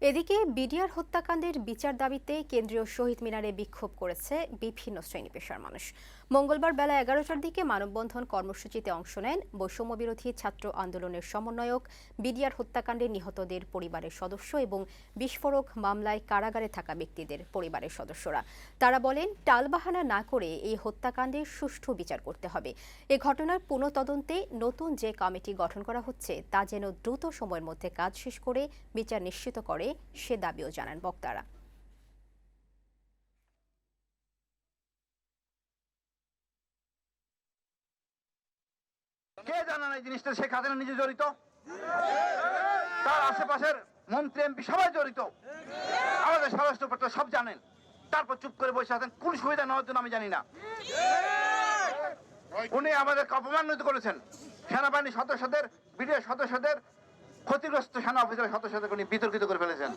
এদিকে বিডিআর হত্যাকাণ্ডের বিচার দাবিতে কেন্দ্রীয় শহীদ মিনারে বিক্ষোভ করেছে বিভিন্ন শ্রেণী পেশার মানুষ। মঙ্গলবার বেলা 11টার দিকে মানববন্ধন কর্মসূচিতে অংশ নেন বৈষম্য বিরোধী ছাত্র আন্দোলনের সমন্বয়ক, বিডিআর হত্যাকাণ্ডে নিহতদের পরিবারের সদস্য এবং বিস্ফোরক মামলায় কারাগারে থাকা ব্যক্তিদের পরিবারের সদস্যরা। তারা বলেন, টালবাহানা না করে এই হত্যাকাণ্ডের সুষ্ঠু বিচার করতে হবে। এ ঘটনার পুনঃতদন্তে নতুন যে কমিটি গঠন করা হচ্ছে তা যেন দ্রুত সময়ের মধ্যে কাজ শেষ করে বিচার নিশ্চিত করে সে দাবিও জানান বক্তারা। কে জানান এই জিনিসটা শেখ হাসিনা নিজে জড়িত, তার আশেপাশের মন্ত্রী এমপি সবাই জড়িত, আমাদের স্বরাষ্ট্র সব জানেন, তারপর চুপ করে বসে আছেন কোন সুবিধা নেওয়ার জন্য আমি জানি না। উনি আমাদেরকে অপমানিত করেছেন, সেনাবাহিনী সদস্যদের, বিডিআর সদস্যদের, ক্ষতিগ্রস্ত সেনা অফিসার সদস্যদের উনি বিতর্কিত করে ফেলেছেন।